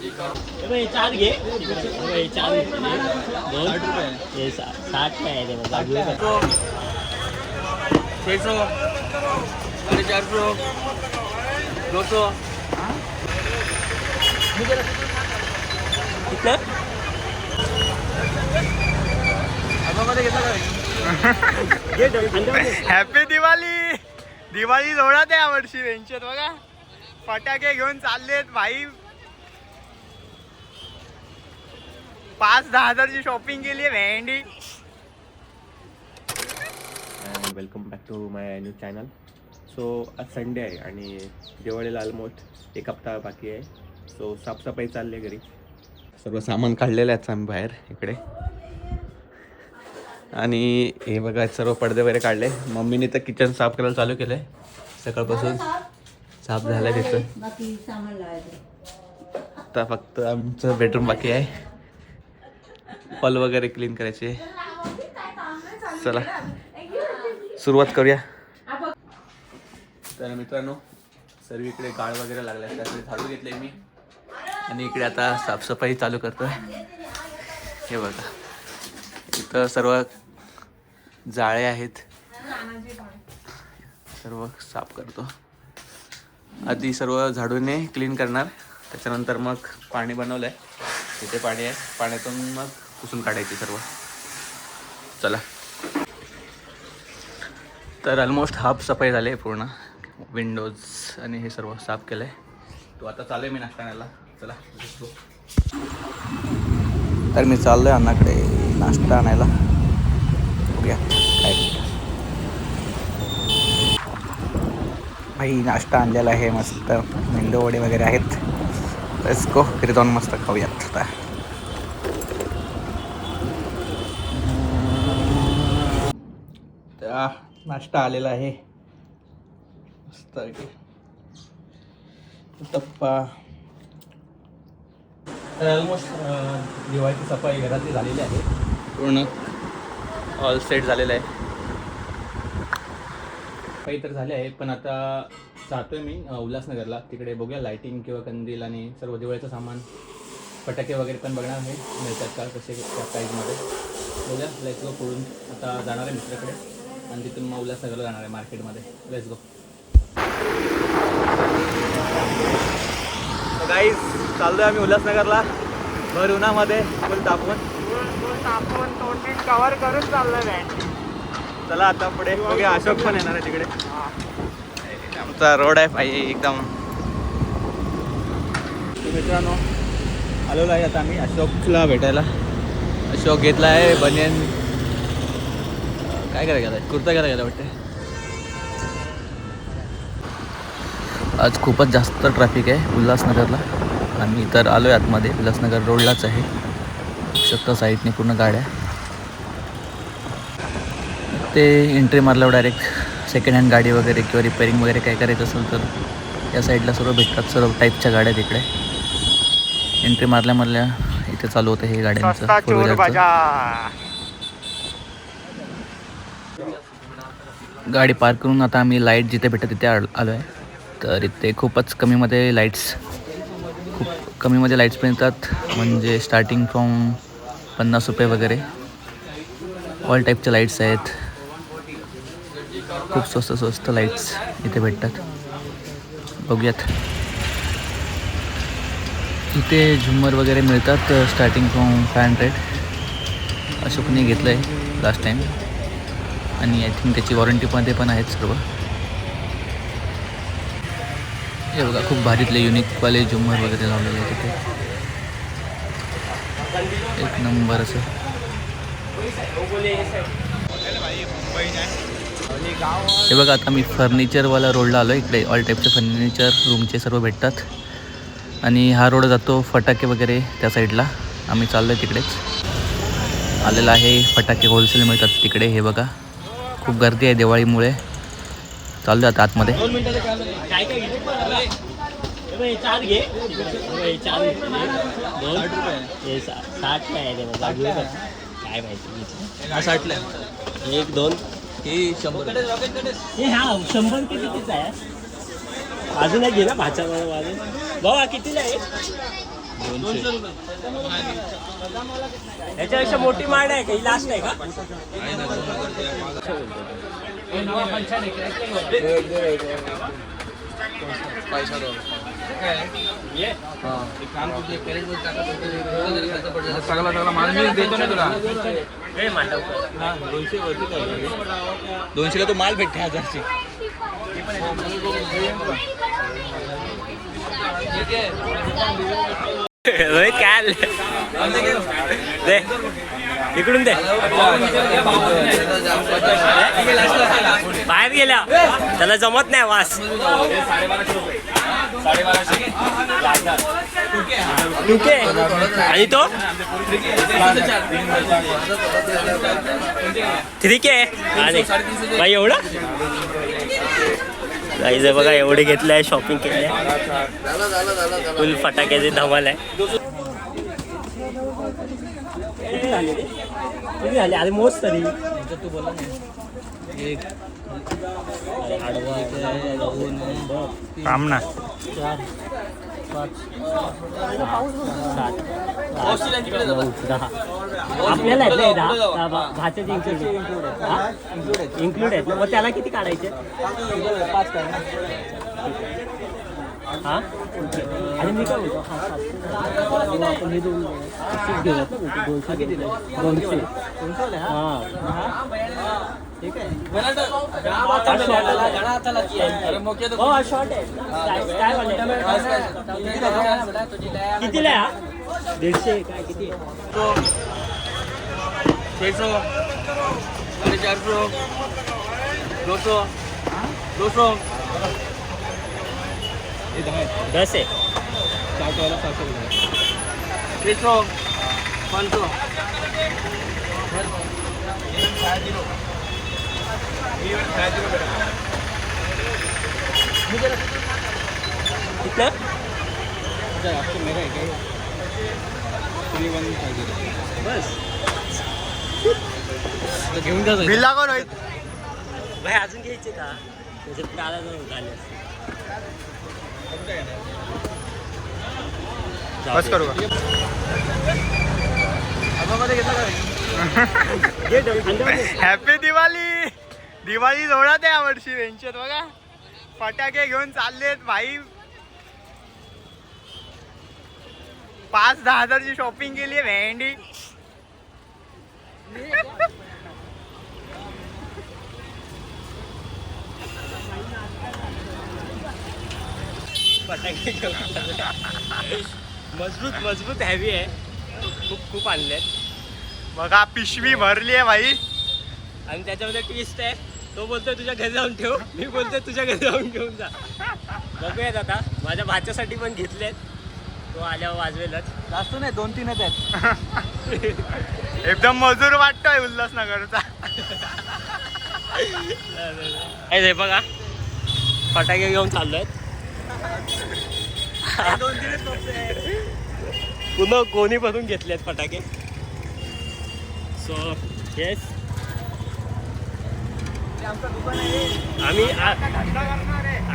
चार घे, चार 2 60 काय आहे ते बघा. 600 450 200 हॅपी दिवाळी. दिवाळी जोरात आहे यावर्षी वेंचर बघा. फटाके घेऊन चाललेत भाई. 5-10 हजारची शॉपिंग केली आहे भेंडी. Welcome back to my new channel. So आज संडे आहे आणि दिवाळीला ऑलमोस्ट 1 हप्ता बाकी आहे. सो साफसफाई चालली आहे घरी. सर्व सामान काढलेलं आहे आम्ही बाहेर इकडे. आणि हे बघा सर्व पडदे वगैरे काढले. मम्मीने तर किचन साफ करायला चालू केलं आहे. सकाळपासून साफ झालं आहे तिथं. आता फक्त आमचं बेडरूम बाकी आहे. हॉल वगैरे क्लीन करायचे. चला सुरुवात करूया. तर मित्रांनो सर्व इकडे गाळ वगैरे लागला आहे त्यासाठी झाडू घेतले मी. आणि इकडे आता साफसफाई चालू करतोय. हे बघा इथं सर्व जाळे आहेत. सर्व साफ करतो. आधी सर्व झाडूने क्लीन करणार. त्याच्यानंतर मग पाणी बनवलं आहे. तिथे पाणी आहे. पाण्यातून मग पुसून काढायचे सर्व. चला. तर ऑलमोस्ट हाफ सफाई झाली आहे पूर्ण. विंडोज आणि हे सर्व साफ केलं आहे. तो आता चालू आहे मी नाश्ता आणायला. चला. तर मी चाललो आहे अण्णाकडे नाश्ता आणायला. बघूया काय भाई. नाश्ता आणलेला आहे. मस्त मेंदू वडे वगैरे आहेत. Let's go. घरी जाऊन मस्त खाऊयात आता. नाश्ता आलेला आहे मस्त. टप्पा. तर ऑलमोस्ट दिवाळीची सफाई घरातली झालेली आहे पूर्ण. ऑल सेट झालेलं आहे. काही तर झाले आहे. पण आता जातोय मी उल्हासनगरला. तिकडे बघूया लायटिंग किंवा कंदील आणि सर्व दिवाळीचं सामान फटाके वगैरे पण बघणार आहे मिळतात का कसे त्या प्राईजमध्ये. बघूया. Let's go. पुढून आता जाणार आहे मित्राकडे आणि तिथून मग उल्हासनगरला जाणार आहे मार्केटमध्ये. Let's go. गाईज चाललो आहे आम्ही उल्हासनगरला. भर उन्हामध्ये फुल तापवून तोंडी कव्हर करून चाललो आहे. चला आता पुढे बघूया. अशोक पण येणार आहे तिकडे. आमचा रोड आहे भाई एकदम. मित्रांनो आलेलो आहे आता आम्ही अशोकला भेटायला. अशोक घेतला आहे बनियन. काय करायला गेला? कुर्ता घ्यायला गेला वाटते. आज खूपच जास्त ट्रॅफिक आहे उल्हासनगरला. आम्ही तर आलो आहे आतमध्ये. उल्हासनगर रोडलाच आहे. शकता साईडने पूर्ण गाड्या. ते एंट्री मारल्यावर डायरेक्ट सेकंड हँड गाडी वगैरे किंवा रिपेअरिंग वगैरे काय करायचं असेल तर या साईडला सर्व भेटतात. सर्व टाईपच्या गाड्या तिकडे. एंट्री मारल्या इथे चालू होतं हे गाड्यांचं. गाडी पार्क करून आता आम्ही लाईट जिथे भेटत तिथे आलो आहे. तर इथे खूपच कमीमध्ये लाईट्स मिळतात. म्हणजे स्टार्टिंग फ्रॉम 50 रुपये वगैरे ऑल टाईपच्या लाईट्स आहेत. खूप स्वस्त लाईट्स इथे भेटतात. बघूयात. इथे झुम्मर वगैरे मिळतात स्टार्टिंग फ्रॉम 500. अशोकने घेतलं आहे लास्ट टाईम. आणि आय थिंक त्याची वॉरंटीमध्ये पण आहेत सर्व. हे बघा खूप भारीतले युनिकवाले झुम्मर वगैरे लावलेले आहेत तिथे. एक नंबर असं. हे बघा आता मी फर्निचरवाला रोडला आलो. इकडे ऑल टाईपचे फर्निचर रूमचे सर्व भेटतात. आणि हा रोड जातो फटाके वगैरे त्या साईडला. आम्ही चाललो आहे तिकडेच. आलेला आहे. फटाके होलसेल मिळतात तिकडे. हे बघा खूप गर्दी आहे दिवाळीमुळे. चाललो आता आतमध्ये. चार घे, 60 काय आहे ते बघा. काय माहिती. 1 2 हे 100. हे हा 100 कितीच आहे. अजून एक घे ना भाचा माझं. बाबा कितीला आहे? याच्यापेक्षा मोठी माड आहे का ही लास्ट आहे का सगळा माल मी देतो ना तुला. हे मांडव 200ला तो माल भेटते 1000ची. रोहित काय आलं? दे इकडून दे बाहेर गेल्या त्याला जमत नाही वास. टुके आणि तो 3K आणि बाई एवढं गाईज बघा एवढे घेतले आहे शॉपिंग केले फुल फटाक्याचे धमाल आहे. किती झाले अरे मोज तरी तू बोला थांब ना. 4 5 7 10 आपल्याला आहेत ना 10 भाच्याचे इन्क्लूड आहेत ना मग त्याला किती काढायचे 5 काय हां आणि मी काय बोलतो आपण हे दोन घेऊयात ना 200 किती 200 हां ठीक आहे हो शॉर्ट आहे काय कितीला आहे 150 काय किती 600 400 200 200 10 आहे 600 500 कितना बस घेऊन जा. बिल लागो रोहित. भाई अजून घ्यायचे का त्याच्यात काला जाऊन झाले बस करू का? हॅपी दिवाळी. दिवाळी जोरात आहे यावर्षी वेंचत बघा फटाके घेऊन चाललेत भाई. 5-10 हजारची शॉपिंग केली आहे भेंडी. फटाके मजबूत हॅवी आहे खूप आणलेत. बघा पिशवी भरली आहे भाई. आणि त्याच्यामध्ये ट्विस्ट आहे तो बोलतोय तुझ्या घरी जाऊन ठेव मी बोलतोय तुझ्या घरी जाऊन घेऊन जा. बघूयात आता माझ्या भाच्यासाठी पण घेतलेत तो आल्यावर वाजवेलच. जास्त नाही 2-3च आहेत. एकदम मजूर वाटतोय उल्हासनगरचा. हे बघा फटाके घेऊन चाललोय पुन्हा कोणी पासून घेतलेत फटाके. सो येस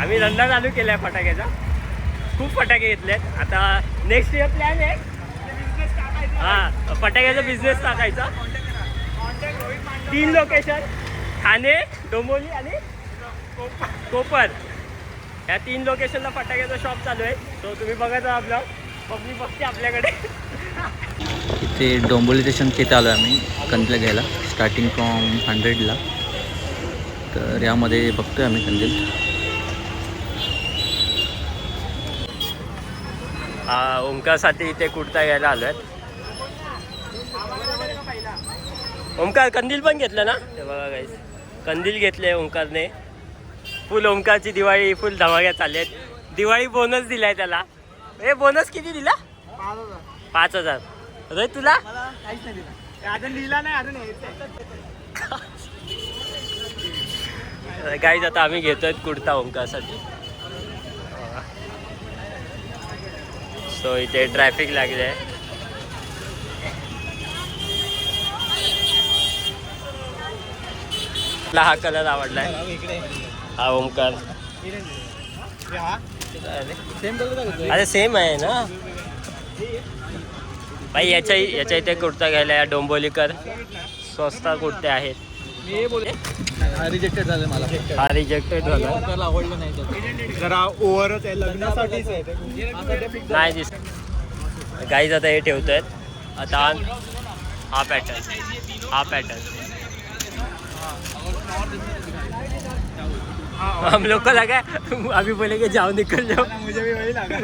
आम्ही धंदा चालू केलाय फटाक्याचा. खूप फटाके घेतलेत. आता नेक्स्ट इयर प्लॅन आहे हां फटाक्याचा बिझनेस टाकायचा. 3 लोकेशन ठाणे डोंबिवली आणि कोपर ह्या 3 लोकेशनला फटाक्याचा शॉप चालू आहे. सो तुम्ही बघायचा आपला पब्लिक बघते आपल्याकडे. इथे डोंबिवली स्टेशन तिथे आलो आम्ही कंदील घ्यायला स्टार्टिंग फ्रॉम 100ला. तर यामध्ये बघतोय आम्ही कंदील. ओंकारसाठी इथे कुर्ता घ्यायला आलो आहे. ओंकार कंदील पण घेतलं ना ते बघा गाईस कंदील घेतले ओंकारने. फुल ओंकारची दिवाळी फुल धमाक्यात चालली आहेत. दिवाळी बोनस दिलाय त्याला. हे बोनस किती दिला 5,000. रोहित तुला अजून लिहिला नाही अजून गाईज आता आम्ही घेतोय कुर्ता ओंकारसाठी. सो इथे ट्रॅफिक लागले आहे. मला हा कलर आवडलाय हा ओंकार. अरे सेम आहे ना भाई याच्या इथे कुर्ता घ्यायला या डोंबोलीकर स्वस्त कुर्ते आहेत. रिजेक्टेड झालं मला. हा रिजेक्टेड झाला. आवडलं नाही जरा ओव्हरच आहे लग्नासाठीच आहे ते. नाही दिसत. गाईज आता हे ठेवतोय. आता हा पॅटर्न हम लोग को लगा अभी बोले कि जाओ निकल जाओ. मुझे भी वही लगा.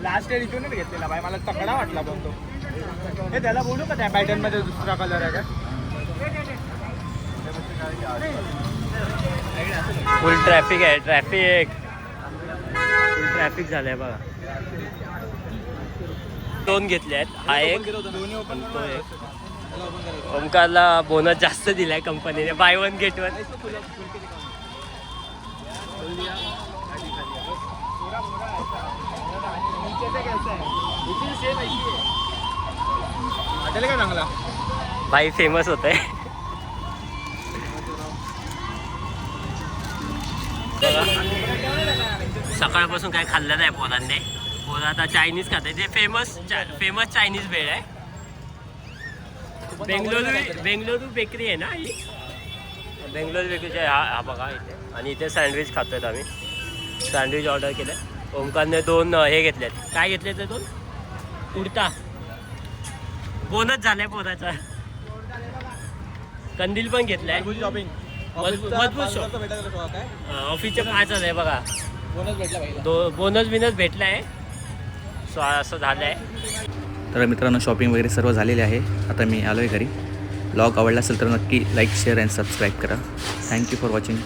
लास्ट इयर इथूनच घेतलेला भाई, मला तगडा वाटला पण तो. हे त्याला बोलू का त्या पॅटर्न मध्ये दुसरा कलर आहे का? फुल ट्रॅफिक आहे. फुल ट्रॅफिक झालंय बघा. 2 घेतले आहेत. हा एक आणि तो एक. ओमकारला बोनस जास्त दिलाय कंपनीने. Buy 1 get 1. वाटेल का चांगला? भाई फेमस होत आहे. सकाळपासून काय खाल्लं नाही पोरांनी. पोरं आता चायनीज खात आहे. ते फेमस चायनीज भेळ आहे. बेंगलोरू बेकरी आहे ना ही. बेंगलोर बेकरीची आहे. हा बघा इथे. आणि इथे सँडविच खातोय आम्ही. सँडविच ऑर्डर केलं. ओमकारने 2 हे घेतलेत. काय घेतले ते 2 कुर्ता. बोनस झालाय पोराचा. कंदील पण घेतलाय. शॉपिंग मजबूत शॉप. ऑफिसचे 5 आहे बघा. बोनस बिनस भेटलाय. सो असं झालंय. तर मित्रांनो शॉपिंग वगैरे सर्व झालेले आहे. आता मी आलो आहे घरी. ब्लॉग आवडला असेल तर नक्की लाईक शेअर अँड सबस्क्राईब करा. Thank you for watching.